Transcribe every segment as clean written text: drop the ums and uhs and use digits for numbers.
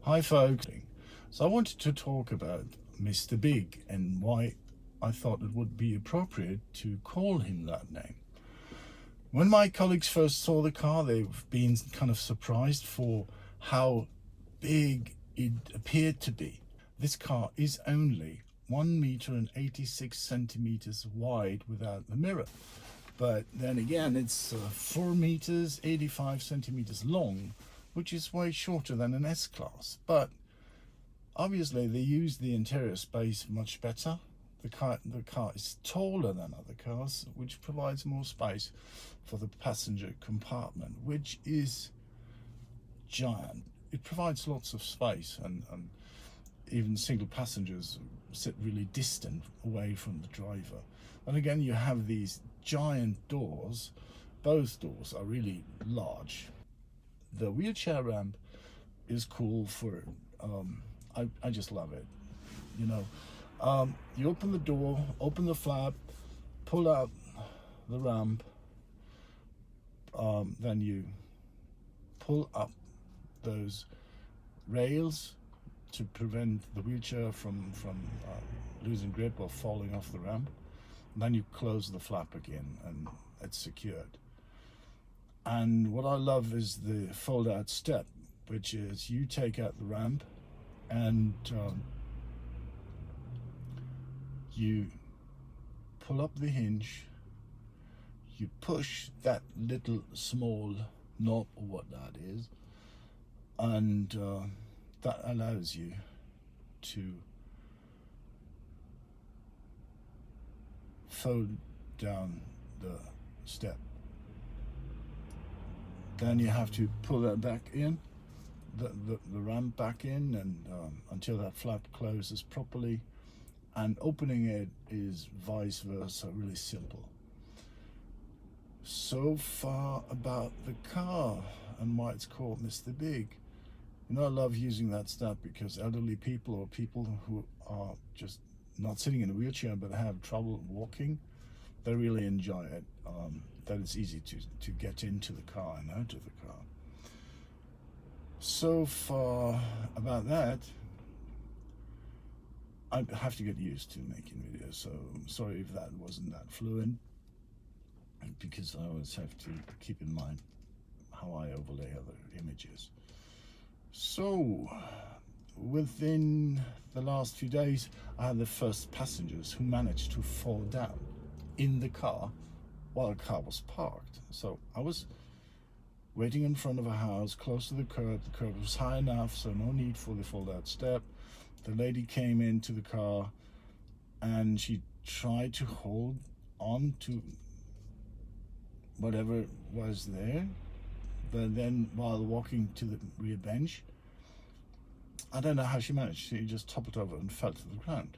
Hi folks. So I wanted to talk about Mr. Big and why I thought it would be appropriate to call him that name. When my colleagues first saw the car, they've been kind of surprised for how big it appeared to be. This car is only 1 meter and 86 centimeters wide without the mirror. But then again, it's 4 meters, 85 centimeters long, which is way shorter than an S-Class. But obviously they use the interior space much better. The car is taller than other cars, which provides more space for the passenger compartment, which is giant. It provides lots of space, and even single passengers sit really distant away from the driver. And again, you have these giant doors. Both doors are really large. The wheelchair ramp is cool for I just love it, you know. You open the door, open the flap, pull out the ramp, then you pull up those rails to prevent the wheelchair from losing grip or falling off the ramp. And then you close the flap again and it's secured. And what I love is the fold out step, which is you take out the ramp and you pull up the hinge, you push that little small knob or what that is, and that allows you to fold down the step. Then you have to pull that back in, the ramp back in, and until that flap closes properly. And opening it is vice versa, really simple. So far about the car and why it's called Mr. Big. You know, I love using that step because elderly people or people who are just not sitting in a wheelchair but have trouble walking, they really enjoy it. That it's easy to get into the car and out of the car. So far about that, I have to get used to making videos, so I'm sorry if that wasn't that fluent, because I always have to keep in mind how I overlay other images. So within the last few days, I had the first passengers who managed to fall down in the car while the car was parked. So I was waiting in front of a house close to the curb. The curb was high enough, so no need for the fold-out step. The lady came into the car and she tried to hold on to whatever was there, but then while walking to the rear bench, I don't know how she managed. She just toppled over and fell to the ground.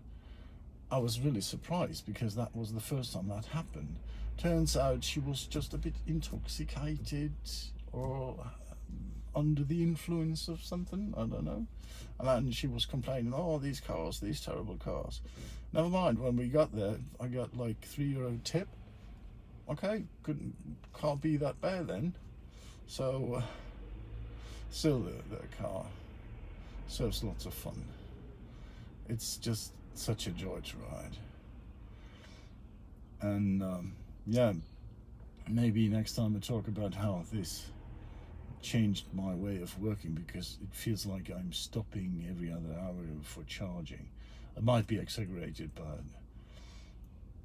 I was really surprised because that was the first time that happened. Turns out she was just a bit intoxicated or under the influence of something, I don't know. And then she was complaining, oh, these cars, these terrible cars. Never mind, when we got there, I got like €3 tip. Okay, can't be that bad then. So, still the car serves lots of fun. It's just such a joy to ride. And yeah, maybe next time I talk about how this changed my way of working, because it feels like I'm stopping every other hour for charging. It might be exaggerated, but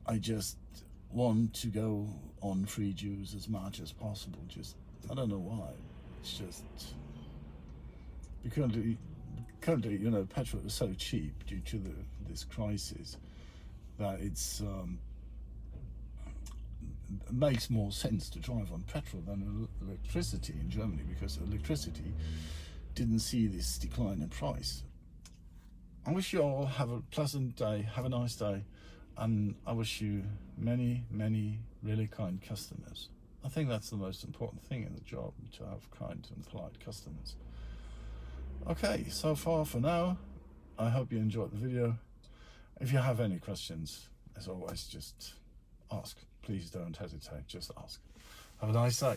I just want to go on free juice as much as possible. Just, I don't know why. It's just currently, you know, petrol is so cheap due to this crisis that it's makes more sense to drive on petrol than electricity in Germany, because electricity didn't see this decline in price. I wish you all have a pleasant day, have a nice day, and I wish you many, many really kind customers. I think that's the most important thing in the job, to have kind and polite customers. Okay, so far for now. I hope you enjoyed the video. If you have any questions, as always, just ask. Please don't hesitate, just ask. Have a nice day.